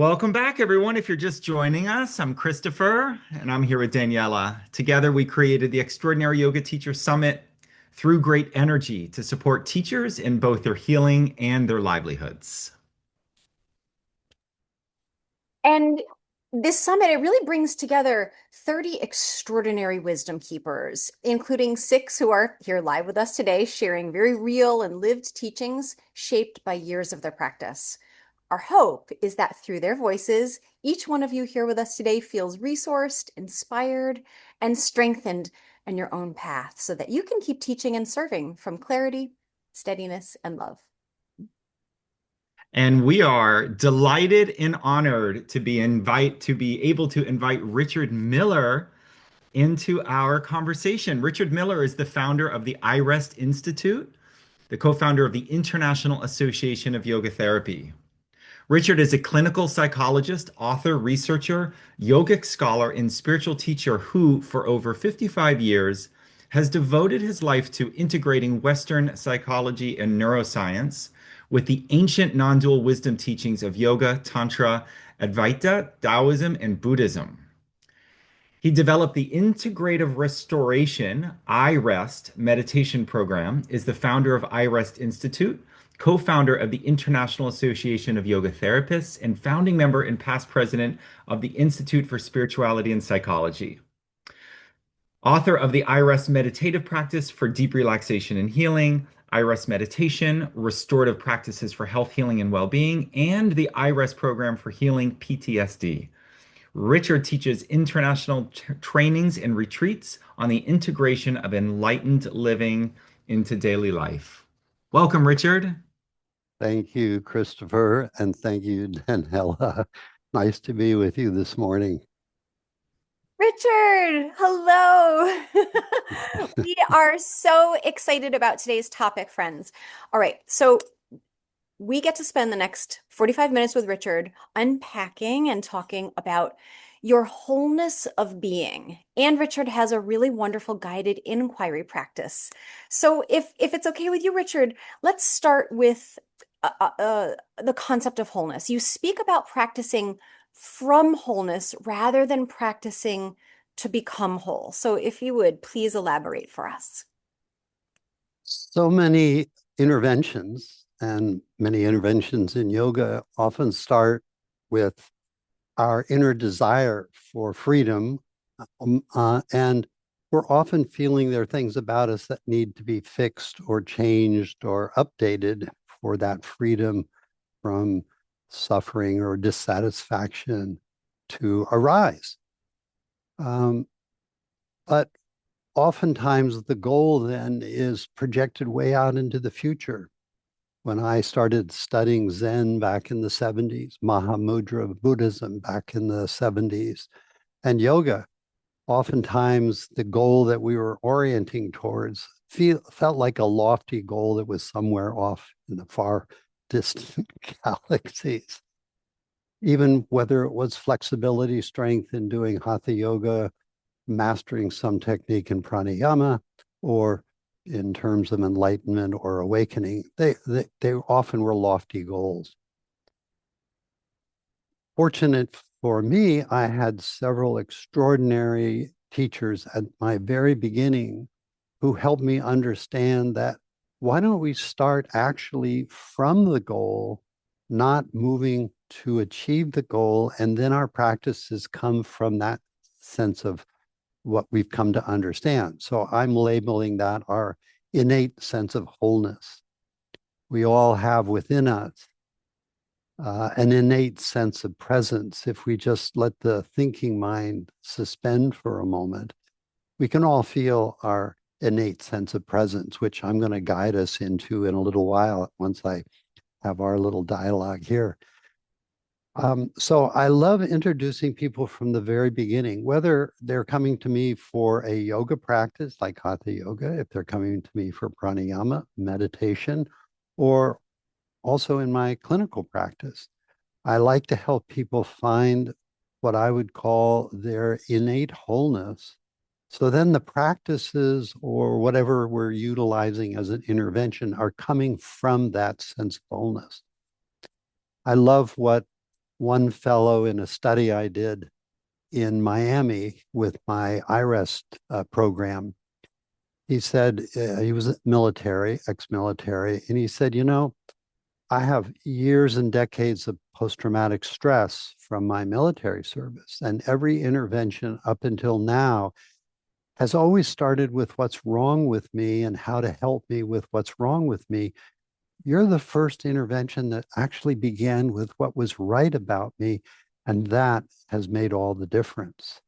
Welcome back, everyone. If you're just joining us, I'm Christopher and I'm here with Daniela. Together, we created the Extraordinary Yoga Teacher Summit through great energy to support teachers in both their healing and their livelihoods. And this summit, it really brings together 30 extraordinary wisdom keepers, including six who are here live with us today, sharing very real and lived teachings shaped by years of their practice. Our hope is that through their voices, each one of you here with us today feels resourced, inspired, and strengthened in your own path so that you can keep teaching and serving from clarity, steadiness, and love. And we are delighted and honored to be able to invite Richard Miller into our conversation. Richard Miller is the founder of the iRest Institute, the co-founder of the International Association of Yoga Therapy. Richard is a clinical psychologist, author, researcher, yogic scholar, and spiritual teacher who, for over 55 years, has devoted his life to integrating Western psychology and neuroscience with the ancient non-dual wisdom teachings of yoga, tantra, Advaita, Taoism, and Buddhism. He developed the Integrative Restoration iRest meditation program, is the founder of iRest Institute, co-founder of the International Association of Yoga Therapists, and founding member and past president of the Institute for Spirituality and Psychology. Author of the iRest meditative practice for deep relaxation and healing, iRest meditation, restorative practices for health, healing, and well-being, and the iRest program for healing PTSD. Richard teaches international trainings and retreats on the integration of enlightened living into daily life. Welcome, Richard. Thank you, Christopher, and thank you, Daniela. Nice to be with you this morning. Richard, hello. We are so excited about today's topic, friends. All right, so we get to spend the next 45 minutes with Richard unpacking and talking about your wholeness of being. And Richard has a really wonderful guided inquiry practice. So if it's okay with you, Richard, let's start with the concept of wholeness. You speak about practicing from wholeness rather than practicing to become whole. So if you would please elaborate for us. So many interventions, and many interventions in yoga often start with our inner desire for freedom. And we're often feeling there are things about us that need to be fixed or changed or updated for that freedom from suffering or dissatisfaction to arise. But oftentimes the goal then is projected way out into the future. When I started studying Zen back in the 70s, Mahamudra Buddhism back in the 70s, and yoga, oftentimes the goal that we were orienting towards felt like a lofty goal that was somewhere off in the far distant galaxies. Even whether it was flexibility, strength in doing hatha yoga, mastering some technique in pranayama, or in terms of enlightenment or awakening, they often were lofty goals. Fortunate for me, I had several extraordinary teachers at my very beginning who helped me understand that why don't we start actually from the goal, not moving to achieve the goal, and then our practices come from that sense of what we've come to understand. So I'm labeling that our innate sense of wholeness. We all have within us an innate sense of presence. If we just let the thinking mind suspend for a moment, we can all feel our innate sense of presence, which I'm going to guide us into in a little while once I have our little dialogue here. So I love introducing people from the very beginning, whether they're coming to me for a yoga practice like hatha yoga, if they're coming to me for pranayama, meditation, or also in my clinical practice. I like to help people find what I would call their innate wholeness. So then the practices or whatever we're utilizing as an intervention are coming from that sense of wholeness. I love what one fellow in a study I did in Miami with my IREST program. He said he was military, ex-military, and he said, I have years and decades of post-traumatic stress from my military service, and every intervention up until now has always started with what's wrong with me and how to help me with what's wrong with me. You're the first intervention that actually began with what was right about me, and that has made all the difference.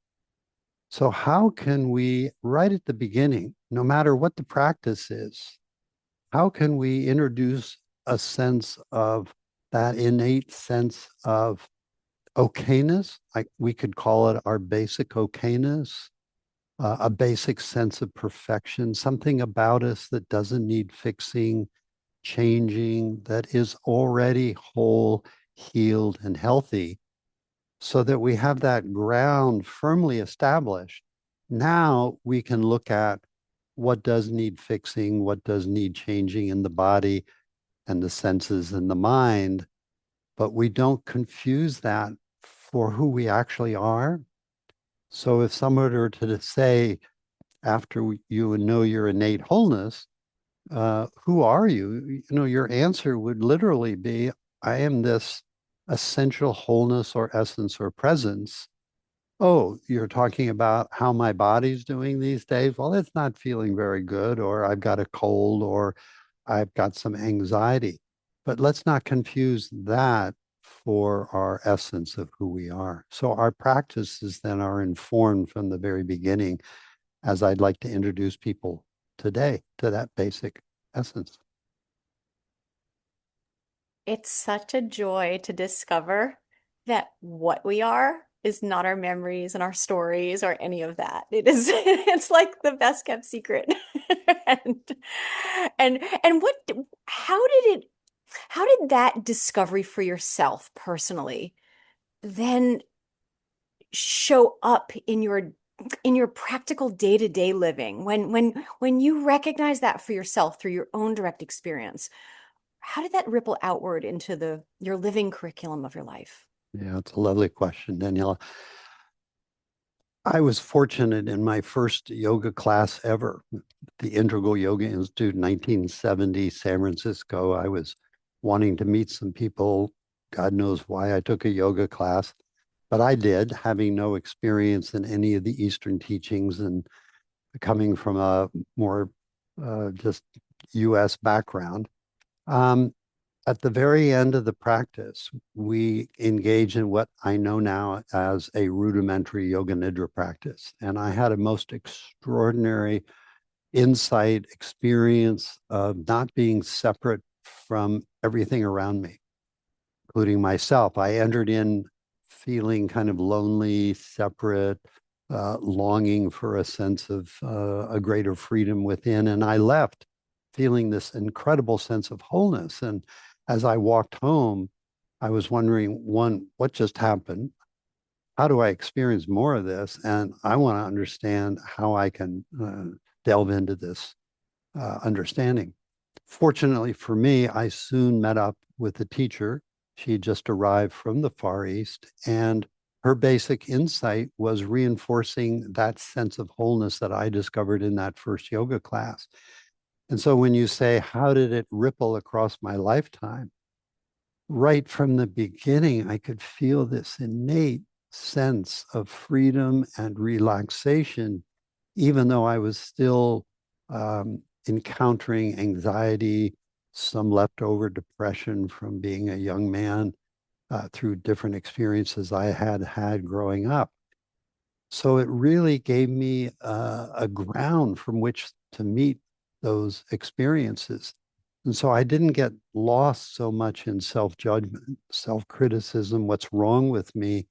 So, how can we, right at the beginning, no matter what the practice is, how can we introduce a sense of that innate sense of okayness? Like we could call it our basic okayness, a basic sense of perfection, something about us that doesn't need fixing, changing, that is already whole, healed, and healthy, so that we have that ground firmly established. Now we can look at what does need fixing, what does need changing in the body and the senses and the mind, but we don't confuse that for who we actually are. So if someone were to say, after you know your innate wholeness, who are you? Your answer would literally be, I am this essential wholeness or essence or presence. Oh, you're talking about how my body's doing these days? Well, it's not feeling very good, or I've got a cold, or I've got some anxiety. But let's not confuse that for our essence of who we are. So our practices then are informed from the very beginning, as I'd like to introduce people today to that basic essence. It's such a joy to discover that what we are is not our memories and our stories or any of that. It is it's like the best kept secret. And and what how did that discovery for yourself personally then show up in your practical day-to-day living when you recognize that for yourself through your own direct experience? How did that ripple outward into the your living curriculum of your life? Yeah, it's a lovely question, Daniela. I was fortunate in my first yoga class ever, the Integral Yoga Institute, 1970, San Francisco. I was wanting to meet some people. God knows why I took a yoga class, but I did, having no experience in any of the Eastern teachings and coming from a more just US background. Um, at the very end of the practice, we engage in what I know now as a rudimentary yoga nidra practice. And I had a most extraordinary insight, experience of not being separate from everything around me, including myself. I entered in feeling kind of lonely, separate, longing for a sense of a greater freedom within. And I left feeling this incredible sense of wholeness. And as I walked home, I was wondering, one, what just happened? How do I experience more of this? And I want to understand how I can delve into this understanding. Fortunately for me, I soon met up with a teacher. She had just arrived from the Far East, and her basic insight was reinforcing that sense of wholeness that I discovered in that first yoga class. And so when you say, how did it ripple across my lifetime? Right from the beginning, I could feel this innate sense of freedom and relaxation, even though I was still encountering anxiety, some leftover depression from being a young man through different experiences I had had growing up. So it really gave me a ground from which to meet those experiences. And so I didn't get lost so much in self judgment, self criticism, what's wrong with me.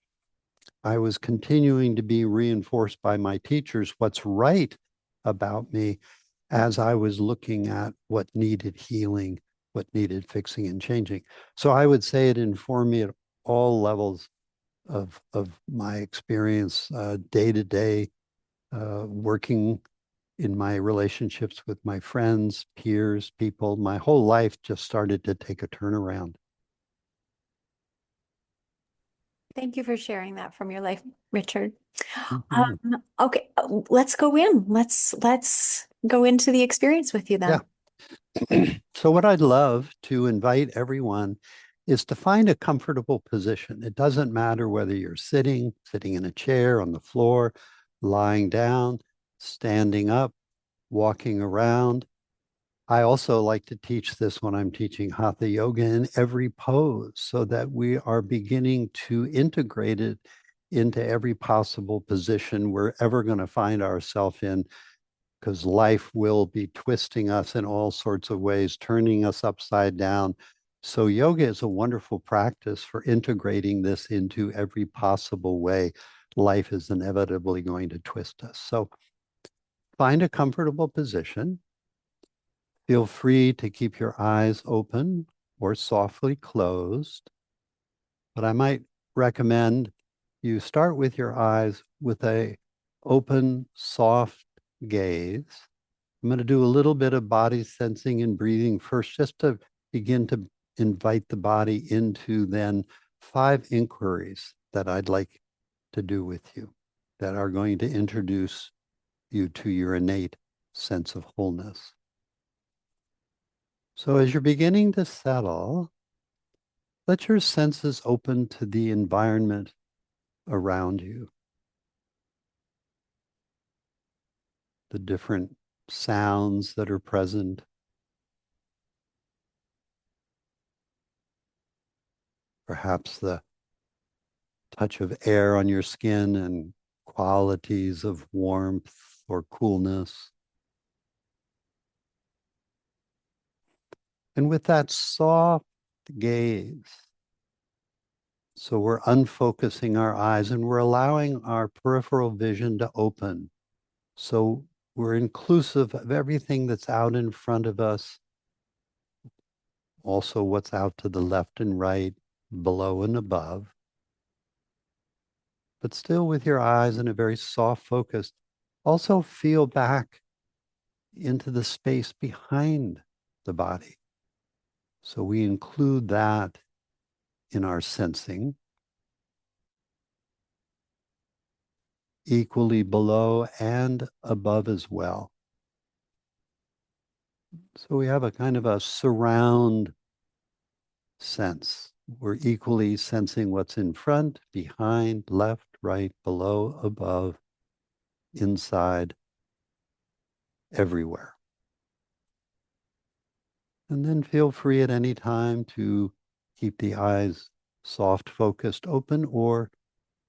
I was continuing to be reinforced by my teachers, what's right about me, as I was looking at what needed healing, what needed fixing and changing. So I would say it informed me at all levels of my experience day to day, working in my relationships with my friends, peers, people. My whole life just started to take a turnaround. Thank you for sharing that from your life, Richard. Mhm. Okay, let's go in. Let's go into the experience with you Yeah. then. So what I'd love to invite everyone is to find a comfortable position. It doesn't matter whether you're sitting in a chair, on the floor, lying down, standing up, walking around. I also like to teach this when I'm teaching Hatha Yoga in every pose so that we are beginning to integrate it into every possible position we're ever going to find ourselves in, because life will be twisting us in all sorts of ways, turning us upside down. So, yoga is a wonderful practice for integrating this into every possible way. Life is inevitably going to twist us. So, find a comfortable position. Feel free to keep your eyes open or softly closed. But I might recommend you start with your eyes with a open, soft gaze. I'm going to do a little bit of body sensing and breathing first, just to begin to invite the body into then 5 inquiries that I'd like to do with you that are going to introduce you to your innate sense of wholeness. So as you're beginning to settle, let your senses open to the environment around you, the different sounds that are present, perhaps the touch of air on your skin and qualities of warmth or coolness. And with that soft gaze, so we're unfocusing our eyes and we're allowing our peripheral vision to open. So we're inclusive of everything that's out in front of us, also what's out to the left and right, below and above, but still with your eyes in a very soft focus. Also feel back into the space behind the body. So we include that in our sensing, equally below and above as well. So we have a kind of a surround sense. We're equally sensing what's in front, behind, left, right, below, above, inside, everywhere. And then feel free at any time to keep the eyes soft focused open or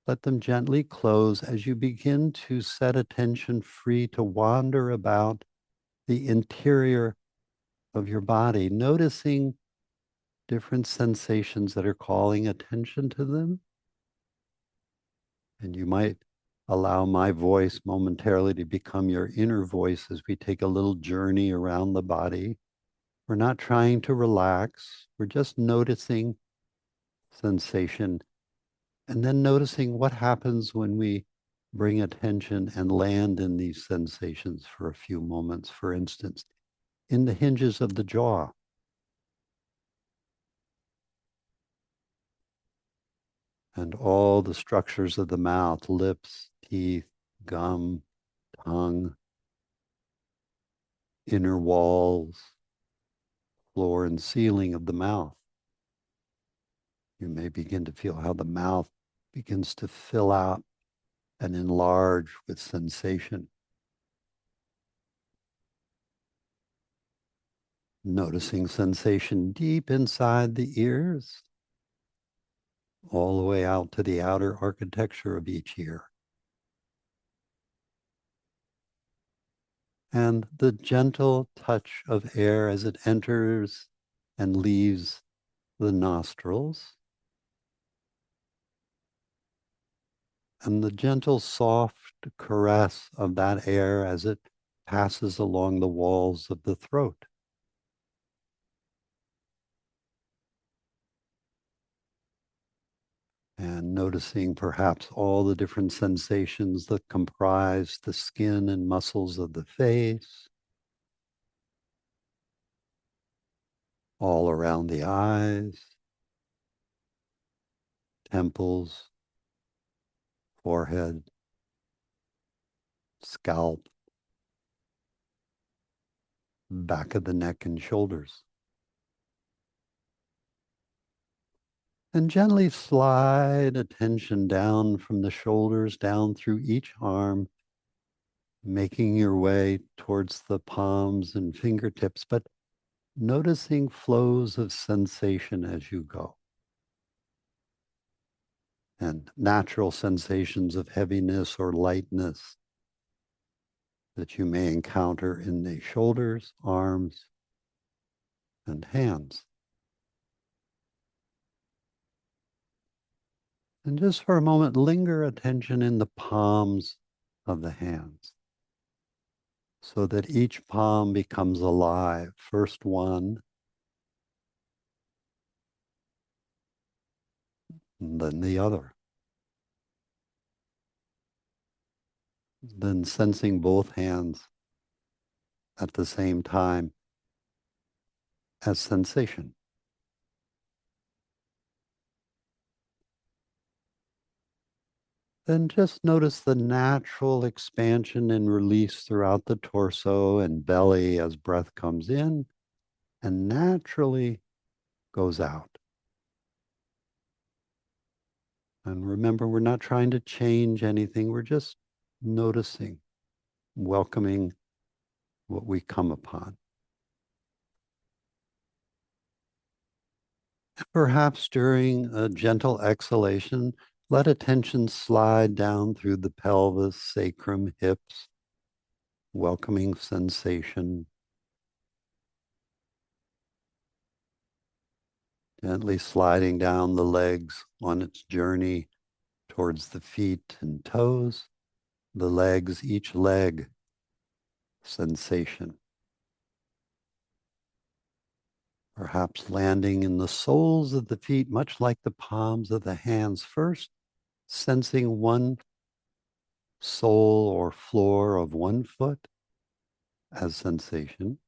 let them gently close as you begin to set attention free to wander about the interior of your body, noticing different sensations that are calling attention to them. And you might allow my voice momentarily to become your inner voice as we take a little journey around the body. We're not trying to relax, we're just noticing sensation and then noticing what happens when we bring attention and land in these sensations for a few moments. For instance, in the hinges of the jaw, and all the structures of the mouth, lips, teeth, gum, tongue, inner walls, floor and ceiling of the mouth. You may begin to feel how the mouth begins to fill out and enlarge with sensation. Noticing sensation deep inside the ears, all the way out to the outer architecture of each ear. And the gentle touch of air as it enters and leaves the nostrils. And the gentle, soft caress of that air as it passes along the walls of the throat. And noticing perhaps all the different sensations that comprise the skin and muscles of the face, all around the eyes, temples, forehead, scalp, back of the neck and shoulders. And gently slide attention down from the shoulders, down through each arm, making your way towards the palms and fingertips, but noticing flows of sensation as you go. And natural sensations of heaviness or lightness that you may encounter in the shoulders, arms, and hands. And just for a moment, linger attention in the palms of the hands so that each palm becomes alive. First one, and then the other. Then sensing both hands at the same time as sensation. Then just notice the natural expansion and release throughout the torso and belly as breath comes in and naturally goes out. And remember, we're not trying to change anything. We're just noticing, welcoming what we come upon. Perhaps during a gentle exhalation, let attention slide down through the pelvis, sacrum, hips, welcoming sensation. Gently sliding down the legs on its journey towards the feet and toes, the legs, each leg, sensation. Perhaps landing in the soles of the feet, much like the palms of the hands. First, sensing one sole or floor of one foot as sensation.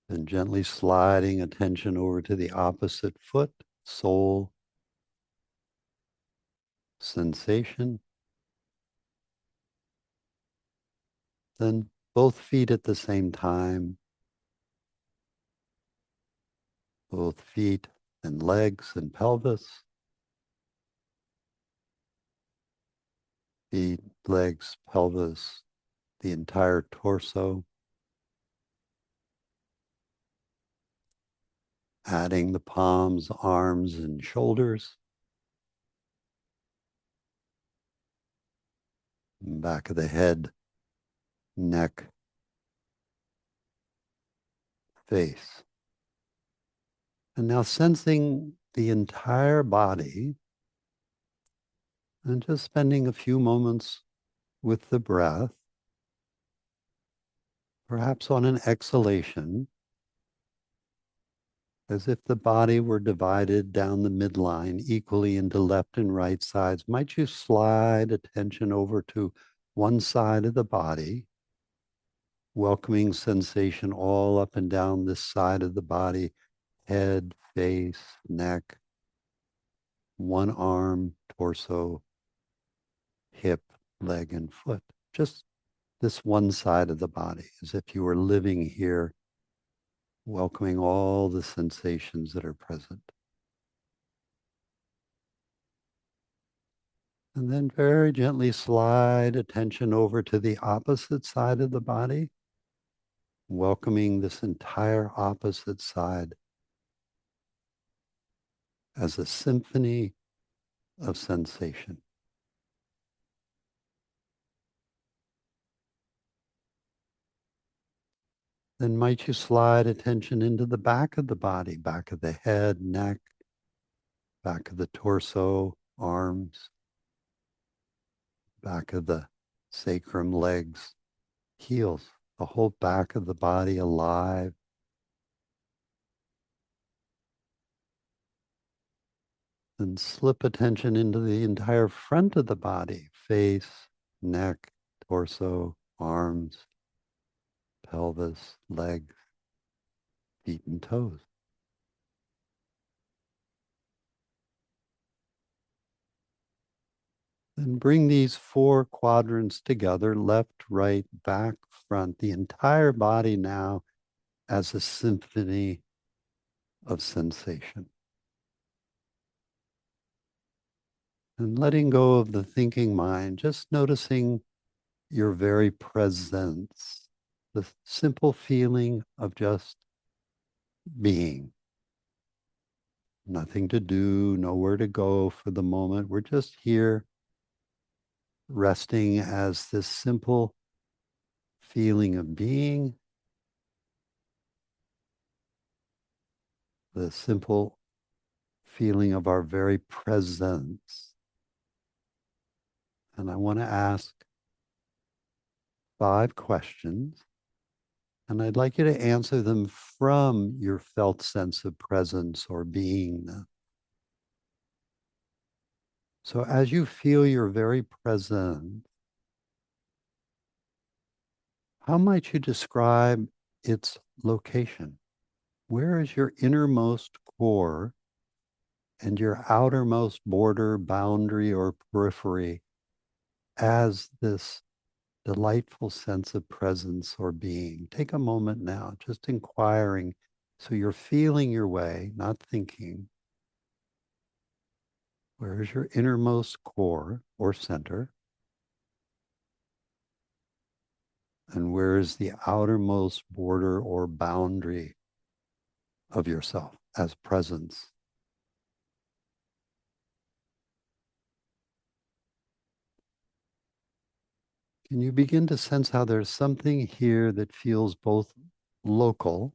Then gently sliding attention over to the opposite foot, sole, sensation. Then both feet at the same time, both feet and legs and pelvis, feet, legs, pelvis, the entire torso. Adding the palms, arms, and shoulders. Back of the head, neck, face. And now sensing the entire body and just spending a few moments with the breath, perhaps on an exhalation, as if the body were divided down the midline equally into left and right sides. Might you slide attention over to one side of the body, welcoming sensation all up and down this side of the body, head, face, neck, one arm, torso, hip, leg, and foot. Just this one side of the body, as if you were living here, welcoming all the sensations that are present. And then very gently slide attention over to the opposite side of the body, welcoming this entire opposite side as a symphony of sensation. Then might you slide attention into the back of the body, back of the head, neck, back of the torso, arms, back of the sacrum, legs, heels, the whole back of the body alive. Then slip attention into the entire front of the body, face, neck, torso, arms, pelvis, legs, feet and toes. Then bring these four quadrants together, left, right, back, front, the entire body now as a symphony of sensation. And letting go of the thinking mind, just noticing your very presence, the simple feeling of just being. Nothing to do, nowhere to go for the moment. We're just here resting as this simple feeling of being, the simple feeling of our very presence. And I want to ask 5 questions, and I'd like you to answer them from your felt sense of presence or beingness. So as you feel your very present, how might you describe its location? Where is your innermost core and your outermost border, boundary, or periphery as this delightful sense of presence or being? Take a moment now, just inquiring. So you're feeling your way, not thinking. Where is your innermost core or center? And where is the outermost border or boundary of yourself as presence? Can you begin to sense how there's something here that feels both local,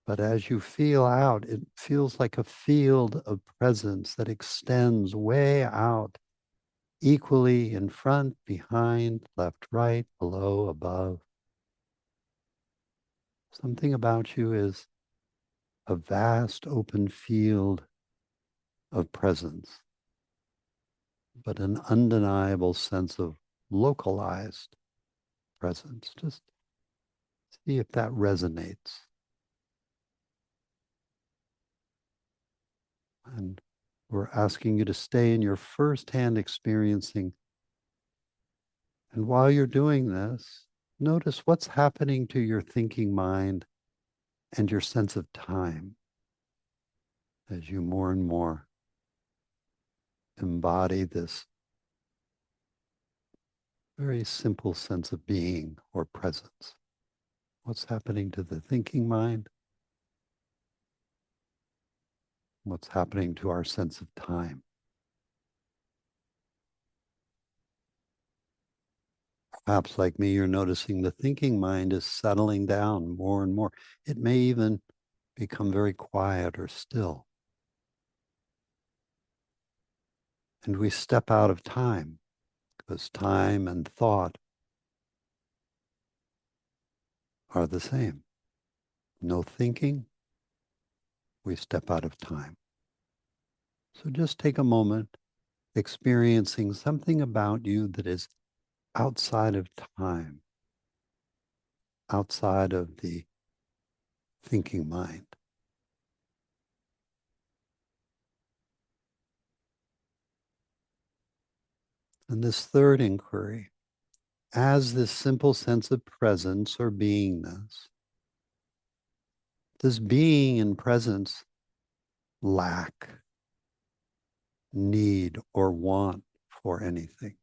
but as you feel out, it feels like a field of presence that extends way out, equally in front, behind, left, right, below, above. Something about you is a vast open field of presence, but an undeniable sense of localized presence. Just see if that resonates. And we're asking you to stay in your firsthand experiencing. And while you're doing this, notice what's happening to your thinking mind and your sense of time as you more and more embody this very simple sense of being or presence. What's happening to the thinking mind? What's happening to our sense of time? Perhaps like me, you're noticing the thinking mind is settling down more and more. It may even become very quiet or still. And we step out of time because time and thought are the same. No thinking, we step out of time. So just take a moment experiencing something about you that is outside of time, outside of the thinking mind. And this third inquiry, as this simple sense of presence or beingness, does being and presence lack, need, or want for anything?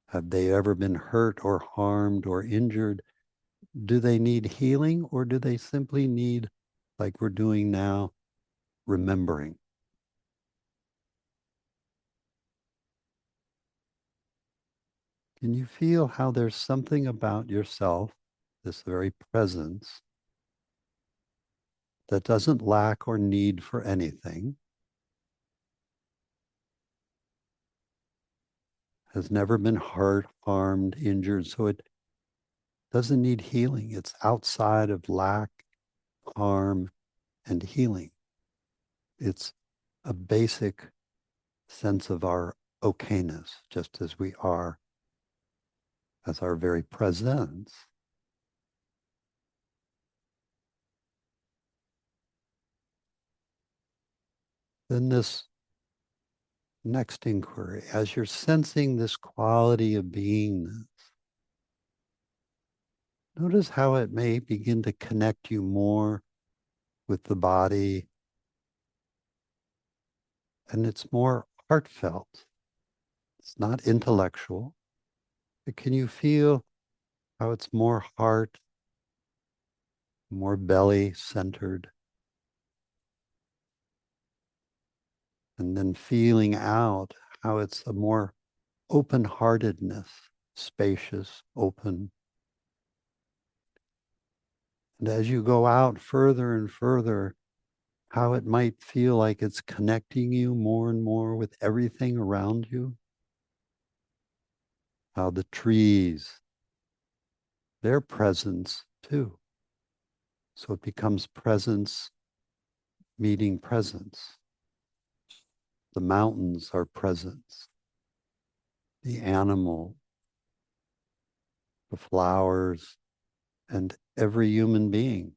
Have they ever been hurt or harmed or injured? Do they need healing, or do they simply need, like we're doing now, remembering? Can you feel how there's something about yourself, this very presence, that doesn't lack or need for anything, has never been hurt, harmed, injured, so it doesn't need healing. It's outside of lack, harm, and healing. It's a basic sense of our okayness, just as we are as our very presence. Then this Next inquiry, as you're sensing this quality of beingness, notice how it may begin to connect you more with the body, and it's more heartfelt. It's not intellectual. But can you feel how it's more heart, more belly centered? And then feeling out how it's a more open heartedness, spacious, open. And as you go out further and further, how it might feel like it's connecting you more and more with everything around you. How the trees, their presence too. So it becomes presence meeting presence. The mountains are presence. The animal, the flowers, and every human being.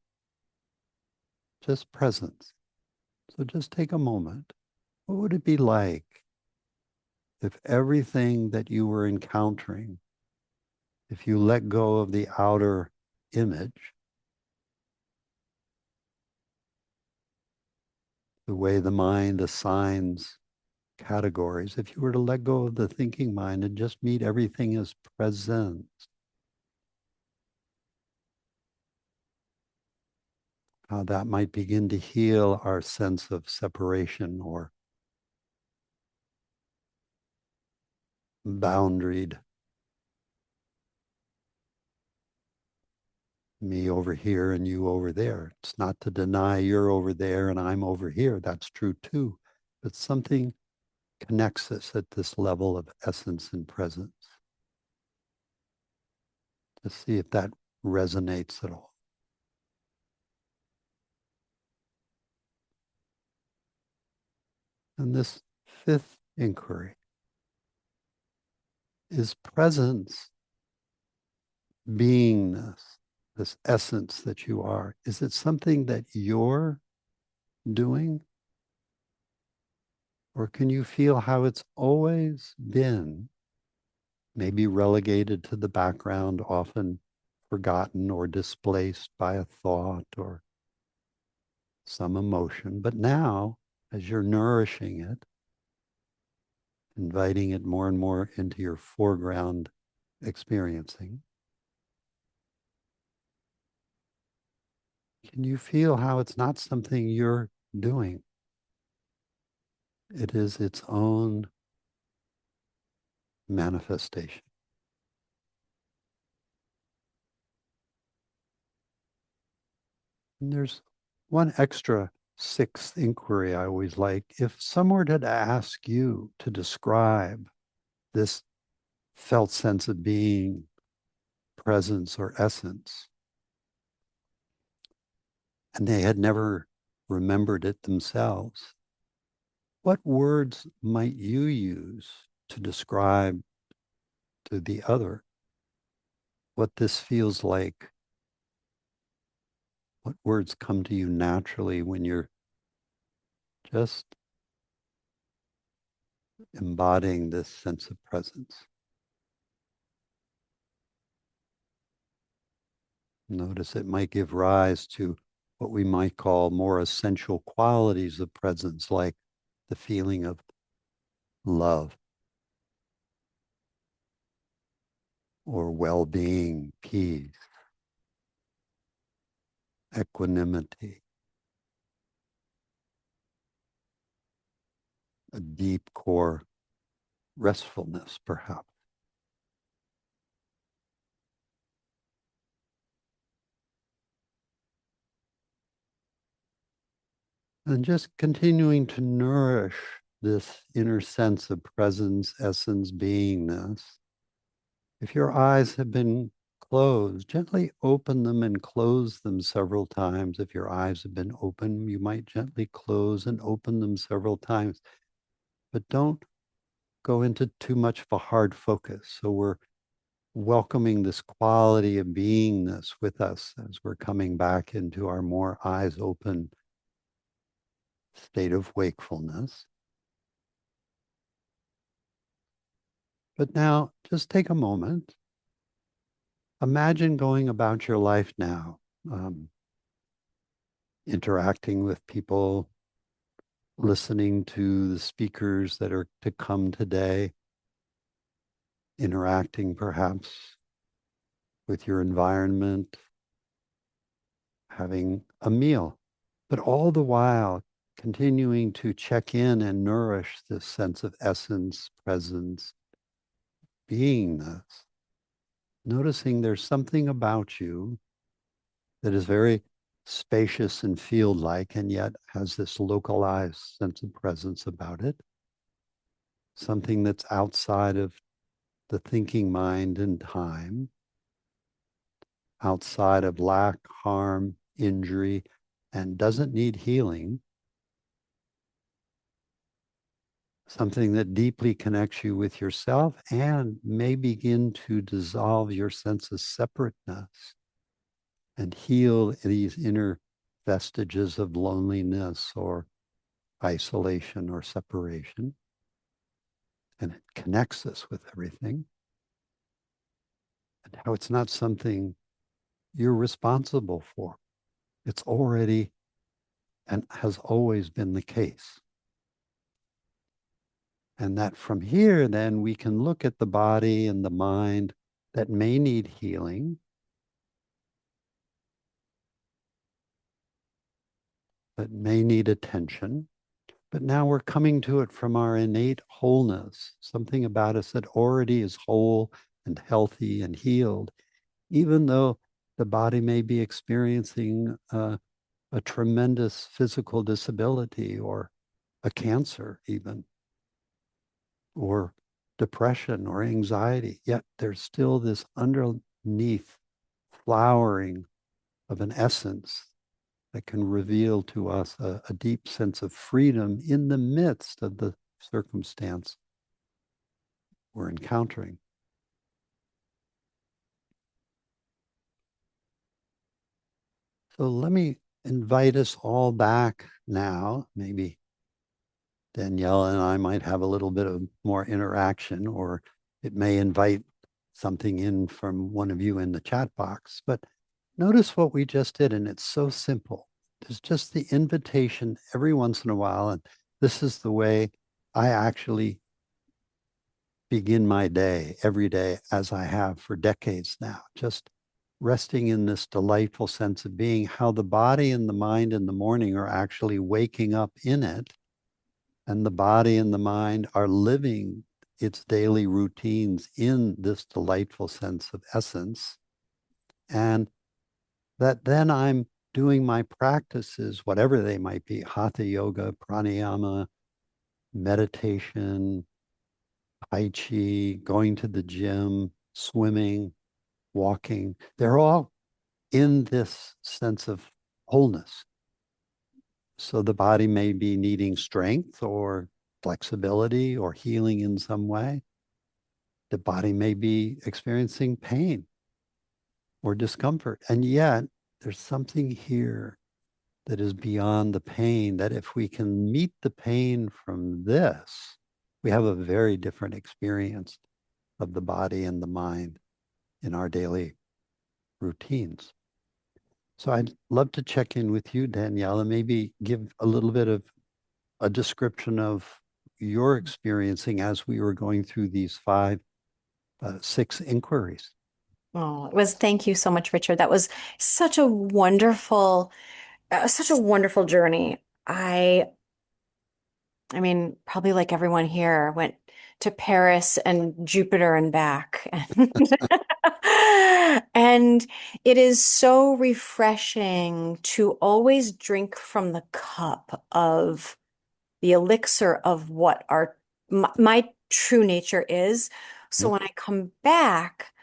Just presence. So just take a moment. What would it be like if everything that you were encountering, if you let go of the outer image, the way the mind assigns categories, if you were to let go of the thinking mind and just meet everything as presence, how that might begin to heal our sense of separation or boundaried. Me over here and you over there. It's not to deny you're over there and I'm over here. That's true too. But something connects us at this level of essence and presence. To see if that resonates at all. And this fifth inquiry is presence, beingness, this essence that you are. Is it something that you're doing? Or can you feel how it's always been, maybe relegated to the background, often forgotten or displaced by a thought or some emotion? But now, as you're nourishing it, inviting it more and more into your foreground experiencing, can you feel how it's not something you're doing? It is its own manifestation. And there's one extra sixth inquiry I always like. If someone were to ask you to describe this felt sense of being, presence, or essence, and they had never remembered it themselves, what words might you use to describe to the other what this feels like? What words come to you naturally when you're just embodying this sense of presence? Notice it might give rise to what we might call more essential qualities of presence, like the feeling of love or well-being, peace, equanimity, a deep core restfulness, perhaps. And just continuing to nourish this inner sense of presence, essence, beingness. If your eyes have been closed, gently open them and close them several times. If your eyes have been open, you might gently close and open them several times. But don't go into too much of a hard focus. So we're welcoming this quality of beingness with us as we're coming back into our more eyes open state of wakefulness. But now just take a moment. Imagine going about your life now, um, interacting with people, listening to the speakers that are to come today, interacting perhaps with your environment, having a meal, but all the while continuing to check in and nourish this sense of essence, presence, beingness, noticing there's something about you that is very spacious and field like, and yet has this localized sense of presence about it, something that's outside of the thinking mind and time, outside of lack, harm, injury, and doesn't need healing, something that deeply connects you with yourself and may begin to dissolve your sense of separateness and heal these inner vestiges of loneliness or isolation or separation. And it connects us with everything. And how it's not something you're responsible for. It's already and has always been the case. And that from here, then we can look at the body and the mind that may need healing, that may need attention. But now we're coming to it from our innate wholeness, something about us that already is whole and healthy and healed, even though the body may be experiencing a tremendous physical disability or a cancer, even, or depression or anxiety. Yet there's still this underneath flowering of an essence that can reveal to us a deep sense of freedom in the midst of the circumstance we're encountering. So let me invite us all back now. Maybe Danielle and I might have a little bit of more interaction, or it may invite something in from one of you in the chat box. But notice what we just did, and it's so simple. There's just the invitation every once in a while, and this is the way I actually begin my day every day, as I have for decades now, just resting in this delightful sense of being, how the body and the mind in the morning are actually waking up in it, and the body and the mind are living its daily routines in this delightful sense of essence. And that then I'm doing my practices, whatever they might be, hatha yoga, pranayama, meditation, tai chi, going to the gym, swimming, walking. They're all in this sense of wholeness. So the body may be needing strength or flexibility or healing in some way. The body may be experiencing pain or discomfort. And yet there's something here that is beyond the pain, that if we can meet the pain from this, we have a very different experience of the body and the mind in our daily routines. So I'd love to check in with you, Danielle, and maybe give a little bit of a description of your experiencing as we were going through these six inquiries. Oh, it was, thank you so much, Richard. That was such a such a wonderful journey. I mean, probably like everyone here went to Paris and Jupiter and back. And it is so refreshing to always drink from the cup of the elixir of what my true nature is. So Mhm, when I come back,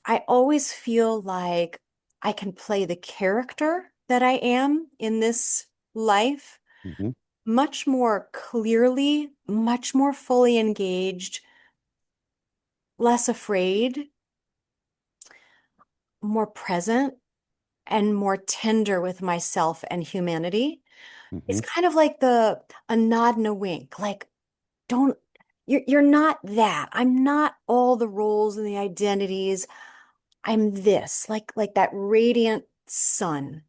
I always feel like I can play the character that I am in this life mhm, much more clearly, much more fully engaged, less afraid, more present, and more tender with myself and humanity. It's mhm, kind of like a nod and a wink, like don't you're not that. I'm not all the roles and the identities. I'm this, like that radiant sun.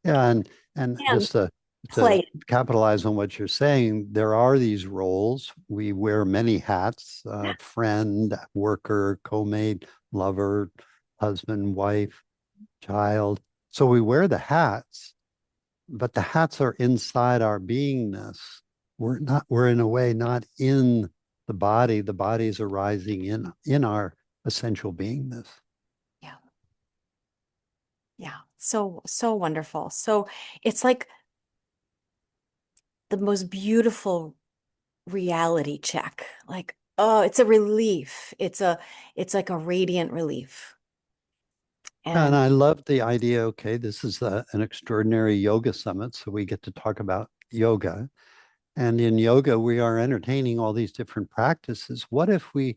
Yeah, and And just to play. capitalize on what you're saying, there are these roles. We wear many hats, friend, worker, co-mate, lover, husband, wife, child. So we wear the hats, but the hats are inside our beingness. We're in a way not in the body. The body is arising in our essential beingness. Yeah. Yeah. So, so wonderful. So it's like the most beautiful reality check. Like, oh, it's a relief. It's like a radiant relief. And And I love the idea. Okay, this is an extraordinary yoga summit, so we get to talk about yoga. And in yoga, we are entertaining all these different practices. What if we,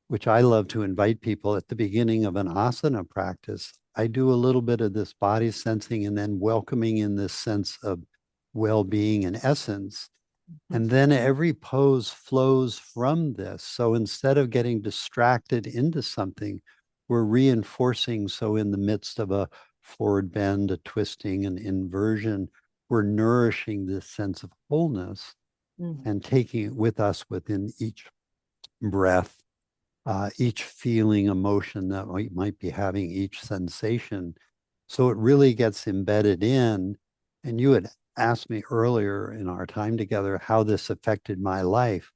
which I love to invite people at the beginning of an asana practice, I do a little bit of this body sensing and then welcoming in this sense of well being and essence. And then every pose flows from this. So instead of getting distracted into something, we're reinforcing. So in the midst of a forward bend, a twisting, an inversion, we're nourishing this sense of wholeness Mhm. and taking it with us within each breath, each feeling, emotion that we might be having, each sensation. So it really gets embedded in. And you had asked me earlier in our time together how this affected my life.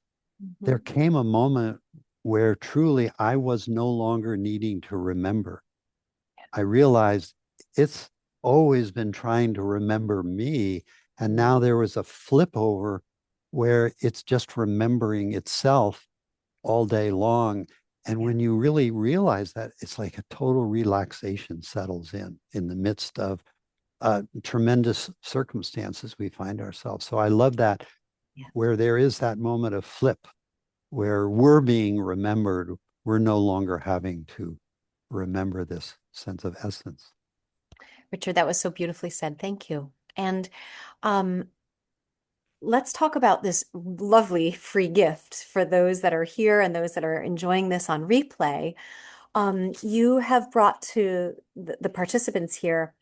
There Mhm. came a moment where truly I was no longer needing to remember. I realized it's always been trying to remember me. And now there was a flip over where it's just remembering itself all day long. And Yeah. when you really realize that, it's like a total relaxation settles in the midst of tremendous circumstances we find ourselves. So I love that Yeah. where there is that moment of flip where we're being remembered, we're no longer having to remember this sense of essence. Richard, that was so beautifully said. Thank you. And um, let's talk about this lovely free gift for those that are here and those that are enjoying this on replay. You have brought to the participants here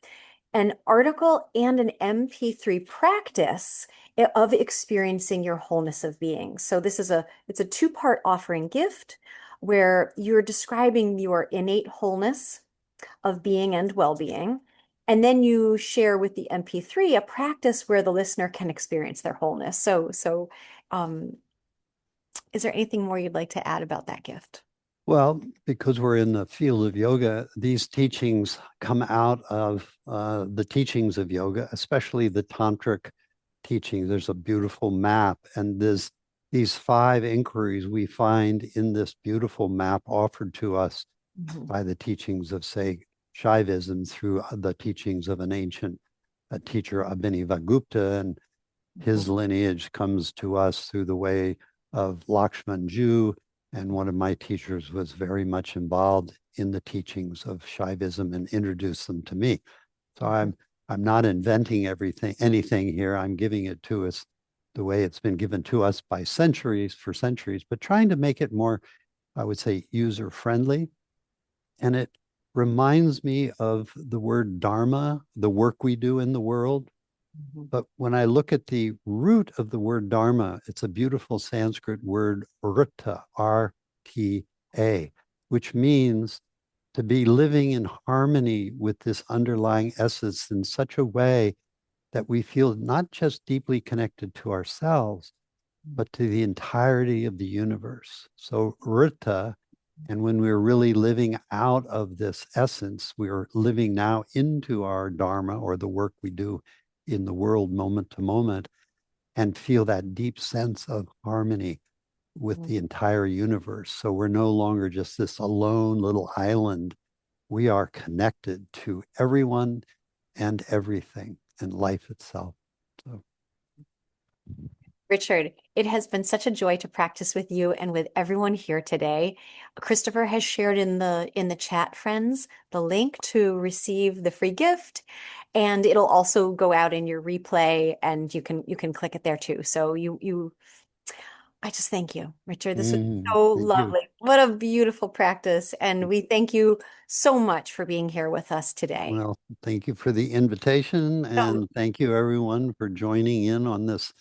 an article and an MP3 practice of experiencing your wholeness of being. So this is it's a two-part offering gift where you're describing your innate wholeness of being and well-being. And then you share with the MP3 a practice where the listener can experience their wholeness. Um, is there anything more you'd like to add about that gift? Well, because we're in the field of yoga, these teachings come out of the teachings of yoga, especially the tantric teachings. There's a beautiful map, and there's these five inquiries we find in this beautiful map offered to us Mhm. by the teachings of, say, Shaivism through the teachings of an ancient teacher, Abhinavagupta, and his Mhm. lineage comes to us through the way of Lakshman Ju. And one of my teachers was very much involved in the teachings of Shaivism and introduced them to me. So Mhm. I'm not inventing anything here. I'm giving it to us the way it's been given to us by centuries for centuries, but trying to make it more, I would say, user friendly. And it reminds me of the word dharma, the work we do in the world. Mhm. But when I look at the root of the word dharma, it's a beautiful Sanskrit word, rta, R-T-A, which means to be living in harmony with this underlying essence in such a way that we feel not just deeply connected to ourselves, but to the entirety of the universe. So rta, and when we're really living out of this essence, we're living now into our dharma or the work we do in the world moment to moment and feel that deep sense of harmony with Mhm. the entire universe. So we're no longer just this alone little island. We are connected to everyone and everything and life itself. So Richard, it has been such a joy to practice with you and with everyone here today. Christopher has shared in the chat, friends, the link to receive the free gift, and it'll also go out in your replay, and you can click it there too. So you I just thank you, Richard. This was so Thank you. lovely. What a beautiful practice. And we thank you so much for being here with us today. Well, thank you for the invitation, So and thank you everyone for joining in on this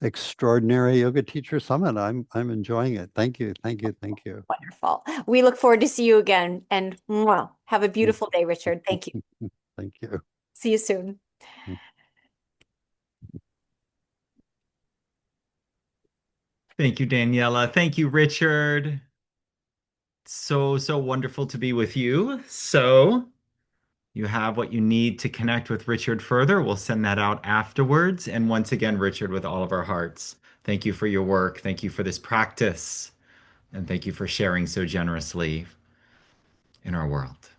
extraordinary yoga teacher summit. I'm enjoying it. Thank you. Thank you. Thank you. wonderful. We look forward to see you again. And mwah, have a beautiful day, Richard. Thank you. Thank you. See you soon. Thank you, Daniela. Thank you, Richard. So, so wonderful to be with you. So, you have what you need to connect with Richard further. We'll send that out afterwards. And once again, Richard, with all of our hearts, thank you for your work. Thank you for this practice. And thank you for sharing so generously in our world.